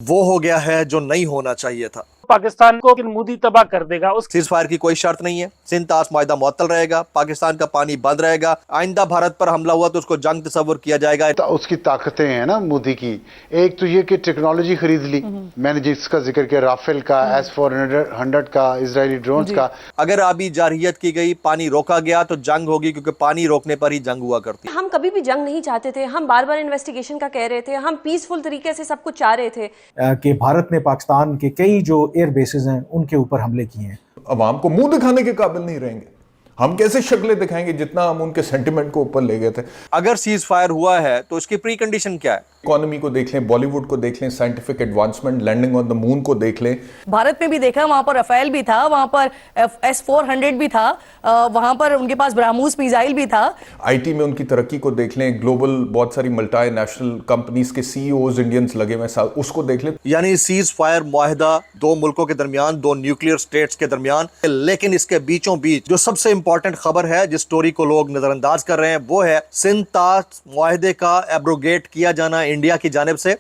وہ ہو گیا ہے جو نہیں ہونا چاہیے تھا۔ پاکستان کو مودی تباہ کر دے گا۔ سیز فائر کی کوئی شرط نہیں ہے، سندھ طاس معاہدہ معطل رہے گا، پاکستان کا پانی بند رہے گا، آئندہ بھارت پر حملہ ہوا تو اس کو جنگ تصور کیا جائے گا۔ اس کی طاقتیں ہیں نا مودی کی، ایک تو یہ کہ ٹیکنالوجی خرید لی، میں نے جس کا ذکر کیا، رافیل کا، S-400 کا، اسرائیلی ڈرونز کا۔ اگر آبی جارحیت کی گئی، پانی روکا گیا تو جنگ ہوگی، کیونکہ پانی روکنے پر ہی جنگ ہوا کرتی۔ ہم کبھی بھی جنگ نہیں چاہتے تھے، ہم بار بار انویسٹیگیشن کا کہہ رہے تھے، ہم پیسفل طریقے سے سب کچھ چاہ رہے تھے کہ بھارت نے پاکستان کے کئی جو ایئر بیسز ہیں ان کے اوپر حملے کیے ہیں۔ عوام کو منہ دکھانے کے قابل نہیں رہیں گے، ہم کیسے شکلیں دکھائیں گے جتنا ہم ان کے سینٹیمنٹ کو اوپر لے گئے تھے۔ اگر سیز فائر ہوا ہے تو اس کی پری کنڈیشن کیا ہے؟ اکانومی کو دیکھ لیں، بالی ووڈ کو دیکھ لیں، سائنٹیفک ایڈوانسمنٹ، لینڈنگ آن دا مون کو دیکھ لیں۔ بھارت میں بھی دیکھا، وہاں پر رافیل بھی تھا، وہاں پر S-400 بھی تھا، وہاں پر ان کے پاس برہموس میزائل بھی تھا۔ آئی ٹی میں ان کی ترقی کو دیکھ لیں، گلوبل بہت ساری ملٹی نیشنل کمپنیز کے CEO انڈینز لگے ہوئے ہیں، اس کو دیکھ لیں۔ یعنی سیز فائر معاہدہ دو ملکوں کے درمیان، دو نیوکلیئر سٹیٹس کے درمیان، لیکن اس کے بیچوں بیچ جو سب سے امپورٹنٹ خبر ہے جس سٹوری کو لوگ نظر انداز کر رہے ہیں وہ ہے سندھ طاس معاہدے کا ایبروگیٹ کیا جانا انڈیا کی جانب سے،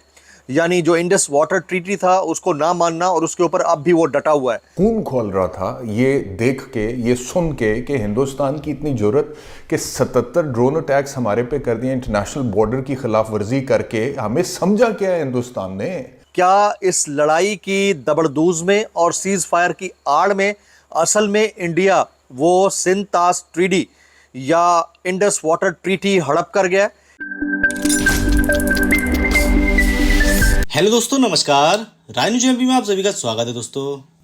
یعنی جو انڈس واٹر ٹریٹی تھا اس کو نہ ماننا، اور اس کے اوپر اب بھی وہ ڈٹا ہوا ہے۔ خون کھول رہا تھا یہ دیکھ کے، یہ سن کے کہ ہندوستان کی اتنی جرت کہ 77 ڈرون اٹیکس ہمارے پہ کر دیے، انٹرنیشنل بارڈر کی خلاف ورزی کر کے۔ ہمیں سمجھا کیا ہے ہندوستان نے؟ کیا اس لڑائی کی دبردوز میں اور سیز فائر کی آڑ میں اصل میں انڈیا وہ سندھ طاس ٹریٹی یا انڈس واٹر ٹریٹی ہڑپ کر گیا؟ ہیلو دوستو، نمسکار، رائے نیوز MP میں آپ سبھی کا سواگت ہے۔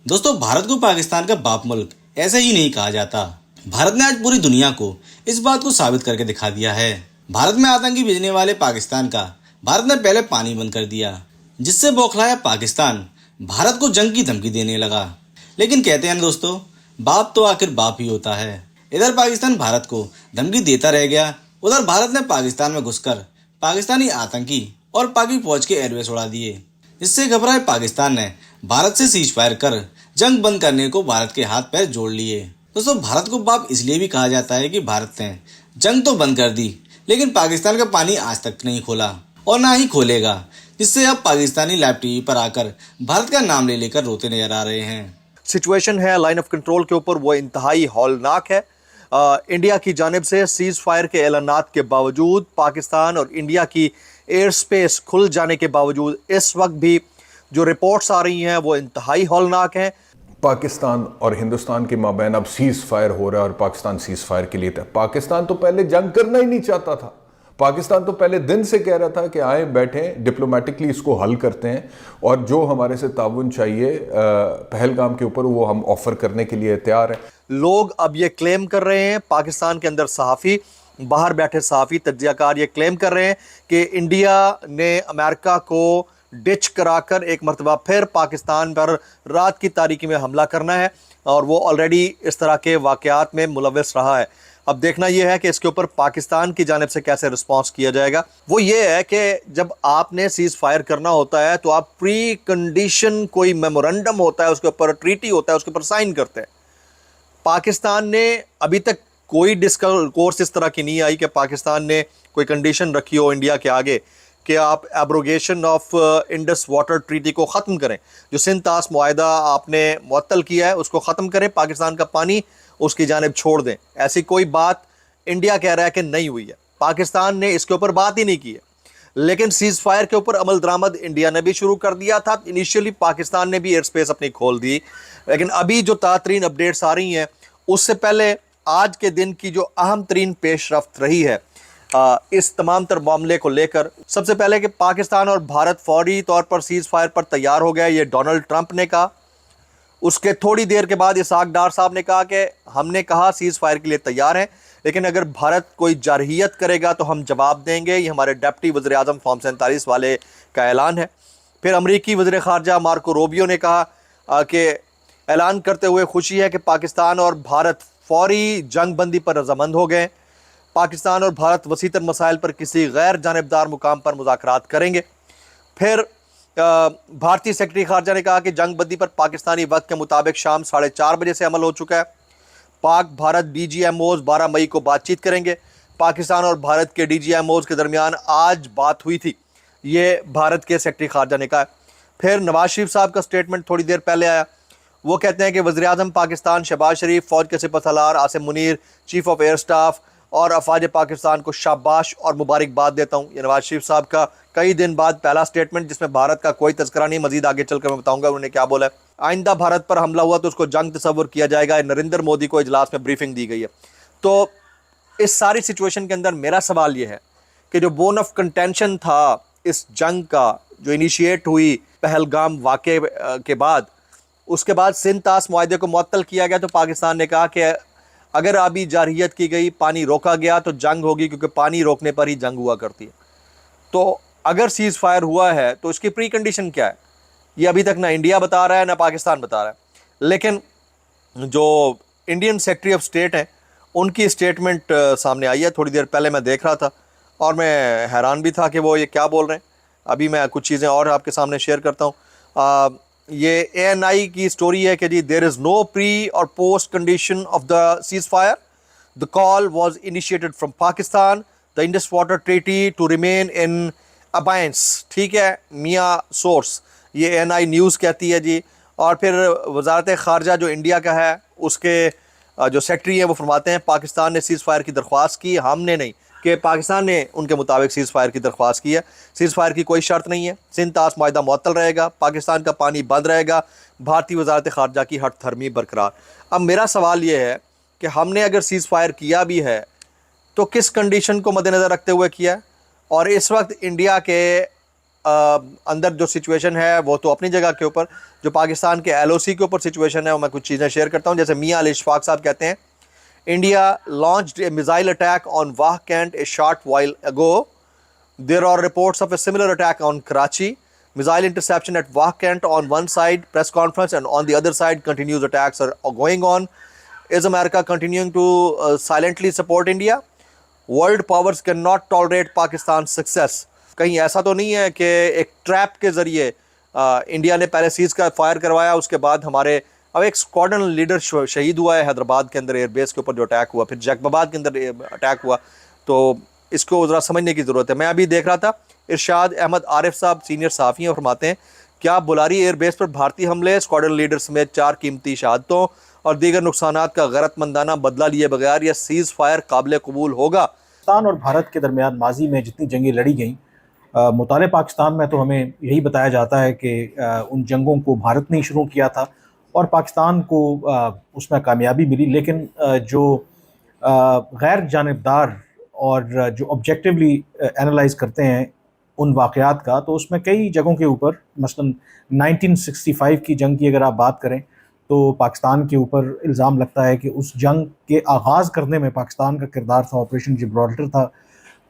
دوستو بھارت کو پاکستان کا باپ ملک ایسے ہی نہیں کہا جاتا۔ بھارت نے آج پوری دنیا کو اس بات کو ثابت کر کے دکھا دیا ہے۔ بھارت میں آتنکی بھیجنے والے پاکستان کا بھارت نے پہلے پانی بند کر دیا، جس سے بوکھلایا پاکستان بھارت کو جنگ کی دھمکی دینے لگا۔ لیکن کہتے ہیں دوستو، باپ تو آخر باپ ہی ہوتا ہے۔ ادھر پاکستان بھارت کو دھمکی دیتا رہ گیا، ادھر بھارت نے پاکستان میں گھس کر پاکستانی آتنکی اور پاکی فوج کے ایئر ویز اڑا دیے، جس سے گھبرائے پاکستان نے بھارت سے سیز فائر کر جنگ بند کرنے کو بھارت کے ہاتھ پیر جوڑ لیے۔ دوستو بھارت کو باپ اس لیے بھی کہا جاتا ہے کہ بھارت نے جنگ تو بند کر دی، لیکن پاکستان کا پانی آج تک نہیں کھولا اور نہ ہی کھولے گا، جس سے اب پاکستانی لائیو ٹی وی پر آ کر بھارت کا نام لے کر روتے نظر آ رہے ہیں۔ سچویشن ہے لائن آف کنٹرول کے اوپر وہ انتہائی ہولناک ہے۔ انڈیا کی جانب سے سیز فائر کے اعلانات کے باوجود، پاکستان اور انڈیا کی ایئر سپیس کھل جانے کے باوجود، اس وقت بھی جو رپورٹس آ رہی ہیں وہ انتہائی ہولناک ہیں۔ پاکستان اور ہندوستان کے مابین اب سیز فائر ہو رہا ہے اور پاکستان سیز فائر کے لیے تھا۔ پاکستان تو پہلے جنگ کرنا ہی نہیں چاہتا تھا، پاکستان تو پہلے دن سے کہہ رہا تھا کہ آئیں بیٹھیں ڈپلومیٹکلی اس کو حل کرتے ہیں، اور جو ہمارے سے تعاون چاہیے پہلگام کے اوپر وہ ہم آفر کرنے کے لیے تیار ہیں۔ لوگ اب یہ کلیم کر رہے ہیں، پاکستان کے اندر صحافی، باہر بیٹھے صحافی تجزیہ کار یہ کلیم کر رہے ہیں کہ انڈیا نے امریکہ کو ڈچ کرا کر ایک مرتبہ پھر پاکستان پر رات کی تاریکی میں حملہ کرنا ہے، اور وہ آلریڈی اس طرح کے واقعات میں ملوث رہا ہے۔ اب دیکھنا یہ ہے کہ اس کے اوپر پاکستان کی جانب سے کیسے رسپانس کیا جائے گا۔ وہ یہ ہے کہ جب آپ نے سیز فائر کرنا ہوتا ہے تو آپ پری کنڈیشن کوئی میمورنڈم ہوتا ہے، اس کے اوپر ٹریٹی ہوتا ہے، اس کے اوپر سائن کرتے ہیں۔ پاکستان نے ابھی تک کوئی ڈسکورس اس طرح کی نہیں آئی کہ پاکستان نے کوئی کنڈیشن رکھی ہو انڈیا کے آگے کہ آپ abrogation of Indus water treaty کو ختم کریں، جو سندھ طاس معاہدہ آپ نے معطل کیا ہے اس کو ختم کریں، پاکستان کا پانی اس کی جانب چھوڑ دیں۔ ایسی کوئی بات انڈیا کہہ رہا ہے کہ نہیں ہوئی ہے، پاکستان نے اس کے اوپر بات ہی نہیں کی ہے۔ لیکن سیز فائر کے اوپر عمل درآمد انڈیا نے بھی شروع کر دیا تھا، انیشیلی پاکستان نے بھی ایئر سپیس اپنی کھول دی، لیکن ابھی جو تازہ ترین اپڈیٹس آ رہی ہیں اس سے پہلے آج کے دن کی جو اہم ترین پیش رفت رہی ہے اس تمام تر معاملے کو لے کر، سب سے پہلے کہ پاکستان اور بھارت فوری طور پر سیز فائر پر تیار ہو گیا، یہ ڈونلڈ ٹرمپ نے کہا۔ اس کے تھوڑی دیر کے بعد اسحاق ڈار صاحب نے کہا کہ ہم نے کہا سیز فائر کے لیے تیار ہیں، لیکن اگر بھارت کوئی جارحیت کرے گا تو ہم جواب دیں گے۔ یہ ہمارے ڈپٹی وزیر اعظم فارم 47 والے کا اعلان ہے۔ پھر امریکی وزیر خارجہ مارکو روبیو نے کہا کہ اعلان کرتے ہوئے خوشی ہے کہ پاکستان اور بھارت فوری جنگ بندی پر رضامند ہو گئے، پاکستان اور بھارت وسیع تر مسائل پر کسی غیر جانبدار مقام پر مذاکرات کریں گے۔ پھر بھارتی سیکرٹری خارجہ نے کہا کہ جنگ بندی پر پاکستانی وقت کے مطابق شام 4:30 بجے سے عمل ہو چکا ہے۔ پاک بھارت BGMOs 12 مئی کو بات چیت کریں گے۔ پاکستان اور بھارت کے DGMOs کے درمیان آج بات ہوئی تھی، یہ بھارت کے سیکرٹری خارجہ نے کہا۔ پھر نواز شریف صاحب کا سٹیٹمنٹ تھوڑی دیر پہلے آیا, وہ کہتے ہیں کہ وزیر اعظم پاکستان شہباز شریف, فوج کے سپہ سالار Asim Munir, chief of air staff اور افواج پاکستان کو شاباش اور مبارکباد دیتا ہوں. یہ نواز شریف صاحب کا کئی دن بعد پہلا سٹیٹمنٹ جس میں بھارت کا کوئی تذکرہ نہیں. مزید آگے چل کر میں بتاؤں گا انہوں نے کیا بولا ہے. آئندہ بھارت پر حملہ ہوا تو اس کو جنگ تصور کیا جائے گا. نریندر مودی کو اجلاس میں بریفنگ دی گئی ہے. تو اس ساری سچویشن کے اندر میرا سوال یہ ہے کہ جو بون آف کنٹینشن تھا اس جنگ کا, جو انیشیٹ ہوئی پہلگام واقعے کے بعد, اس کے بعد سندھ طاس معاہدے کو معطل کیا گیا, تو پاکستان نے کہا کہ اگر آبی جارحیت کی گئی, پانی روکا گیا تو جنگ ہوگی, کیونکہ پانی روکنے پر ہی جنگ ہوا کرتی ہے. تو اگر سیز فائر ہوا ہے تو اس کی پری کنڈیشن کیا ہے, یہ ابھی تک نہ انڈیا بتا رہا ہے نہ پاکستان بتا رہا ہے. لیکن جو انڈین سیکرٹری آف اسٹیٹ ہیں ان کی اسٹیٹمنٹ سامنے آئی ہے. تھوڑی دیر پہلے میں دیکھ رہا تھا اور میں حیران بھی تھا کہ وہ یہ کیا بول رہے ہیں. ابھی میں کچھ چیزیں اور آپ کے سامنے شیئر کرتا ہوں. یہ اے این آئی کی سٹوری ہے کہ جی دیر از نو پری اور post condition of the ceasefire. The call was initiated from Pakistan, the Indus water treaty to remain in abeyance. ٹھیک ہے, میاں سورس یہ اے این آئی نیوز کہتی ہے جی. اور پھر وزارت خارجہ جو انڈیا کا ہے اس کے جو سیکٹری ہیں وہ فرماتے ہیں پاکستان نے سیز فائر کی درخواست کی, ہم نے نہیں, کہ پاکستان نے ان کے مطابق سیز فائر کی درخواست کی ہے. سیز فائر کی کوئی شرط نہیں ہے, سندھ طاس معاہدہ معطل رہے گا, پاکستان کا پانی بند رہے گا, بھارتی وزارت خارجہ کی ہٹ دھرمی برقرار. اب میرا سوال یہ ہے کہ ہم نے اگر سیز فائر کیا بھی ہے تو کس کنڈیشن کو مد نظر رکھتے ہوئے کیا ہے, اور اس وقت انڈیا کے اندر جو سچویشن ہے وہ تو اپنی جگہ کے اوپر, جو پاکستان کے ایل او سی کے اوپر سچویشن ہے وہ میں کچھ چیزیں شیئر کرتا ہوں. جیسے میاں علی اشفاق صاحب کہتے ہیں India launched a missile attack on Wah Kent a short while ago. There are reports of a similar attack on Karachi. Missile interception at Wah Kent on one side, press conference, and on the other side continuous attacks are going on. Is America continuing to silently support India? World powers cannot tolerate Pakistan's success. کہیں ایسا تو نہیں ہے کہ ایک trap کے ذریعے India نے پہلے سیز کا فائر کروایا, اس کے بعد ہمارے اب ایک اسکواڈرن لیڈر شہید ہوا ہے حیدرآباد کے اندر ایئر بیس کے اوپر جو اٹیک ہوا, پھر جیکب آباد کے اندر اٹیک ہوا, تو اس کو ذرا سمجھنے کی ضرورت ہے. میں ابھی دیکھ رہا تھا ارشاد احمد عارف صاحب سینئر صحافی ہیں, فرماتے ہیں کیا بلاری ایئر بیس پر بھارتی حملے, اسکواڈرن لیڈر سمیت 4 قیمتی شہادتوں اور دیگر نقصانات کا غیرت مندانہ بدلہ لیے بغیر یہ سیز فائر قابل قبول ہوگا. پاکستان اور بھارت کے درمیان ماضی میں جتنی جنگیں لڑی گئیں, مطالعہ پاکستان میں تو ہمیں یہی بتایا جاتا ہے کہ ان جنگوں کو بھارت نے شروع کیا تھا اور پاکستان کو اس میں کامیابی ملی. لیکن جو غیر جانبدار اور جو آبجیکٹیولی انالائز کرتے ہیں ان واقعات کا, تو اس میں کئی جگہوں کے اوپر, مثلا 1965 کی جنگ کی اگر آپ بات کریں تو پاکستان کے اوپر الزام لگتا ہے کہ اس جنگ کے آغاز کرنے میں پاکستان کا کردار تھا, آپریشن جبرالٹر تھا.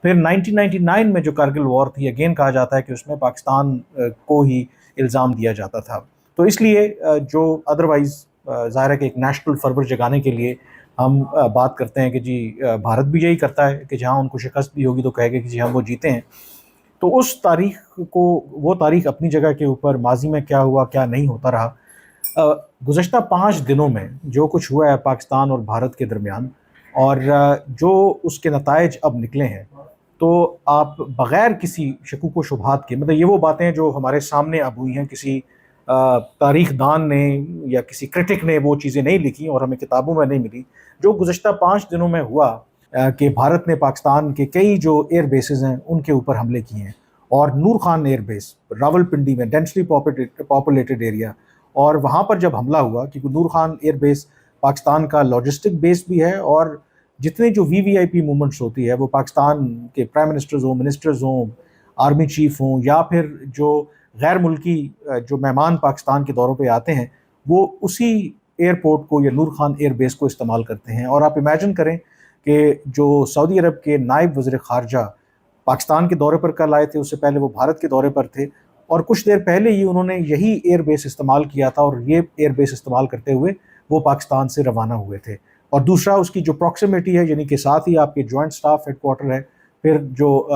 پھر 1999 میں جو کارگل وار تھی, اگین کہا جاتا ہے کہ اس میں پاکستان کو ہی الزام دیا جاتا تھا. تو اس لیے جو ادروائز ظاہر ہے کہ ایک نیشنل فرور جگانے کے لیے ہم بات کرتے ہیں کہ جی بھارت بھی یہی کرتا ہے کہ جہاں ان کو شکست بھی ہوگی تو کہے گا کہ جی ہم وہ جیتے ہیں. تو اس تاریخ کو, وہ تاریخ اپنی جگہ کے اوپر ماضی میں کیا ہوا کیا نہیں ہوتا رہا, گزشتہ 5 دنوں میں جو کچھ ہوا ہے پاکستان اور بھارت کے درمیان اور جو اس کے نتائج اب نکلے ہیں, تو آپ بغیر کسی شکوک و شبہات کے, مطلب یہ وہ باتیں جو ہمارے سامنے اب ہوئی ہیں, کسی تاریخ دان نے یا کسی کرٹک نے وہ چیزیں نہیں لکھی اور ہمیں کتابوں میں نہیں ملی, جو گزشتہ 5 دنوں میں ہوا کہ بھارت نے پاکستان کے کئی جو ایئر بیسز ہیں ان کے اوپر حملے کیے ہیں. اور نور خان ایئر بیس راول پنڈی میں ڈینسلی پاپولیٹڈ ایریا, اور وہاں پر جب حملہ ہوا, کیونکہ نور خان ایئر بیس پاکستان کا لاجسٹک بیس بھی ہے, اور جتنے جو وی آئی پی موومنٹس ہوتی ہے وہ پاکستان کے پرائم منسٹرز ہوں, منسٹرز ہوں, آرمی چیف ہوں, یا پھر جو غیر ملکی جو مہمان پاکستان کے دوروں پہ آتے ہیں وہ اسی ایئرپورٹ کو یا نور خان ایئر بیس کو استعمال کرتے ہیں. اور آپ امیجن کریں کہ جو سعودی عرب کے نائب وزیر خارجہ پاکستان کے دورے پر کل آئے تھے, اس سے پہلے وہ بھارت کے دورے پر تھے, اور کچھ دیر پہلے ہی انہوں نے یہی ایئر بیس استعمال کیا تھا, اور یہ ایئر بیس استعمال کرتے ہوئے وہ پاکستان سے روانہ ہوئے تھے. اور دوسرا اس کی جو پراکسیمیٹی ہے, یعنی کہ ساتھ ہی آپ کے جوائنٹ سٹاف ہیڈ کوارٹر ہے, پھر جو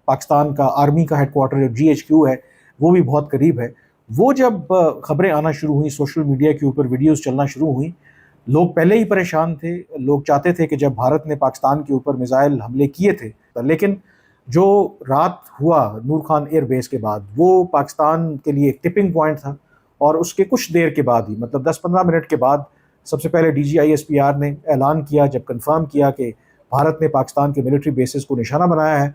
پاکستان کا آرمی کا ہیڈ کوارٹر GHQ ہے وہ بھی بہت قریب ہے. وہ جب خبریں آنا شروع ہوئیں, سوشل میڈیا کے اوپر ویڈیوز چلنا شروع ہوئیں, لوگ پہلے ہی پریشان تھے. لوگ چاہتے تھے کہ جب بھارت نے پاکستان کے اوپر میزائل حملے کیے تھے, لیکن جو رات ہوا نور خان ایئر بیس کے بعد وہ پاکستان کے لیے ایک ٹپنگ پوائنٹ تھا، اور اس کے کچھ دیر کے بعد ہی مطلب 10-15 منٹ کے بعد سب سے پہلے DGISPR نے اعلان کیا، جب کنفرم کیا کہ بھارت نے پاکستان کے ملٹری بیسز کو نشانہ بنایا ہے،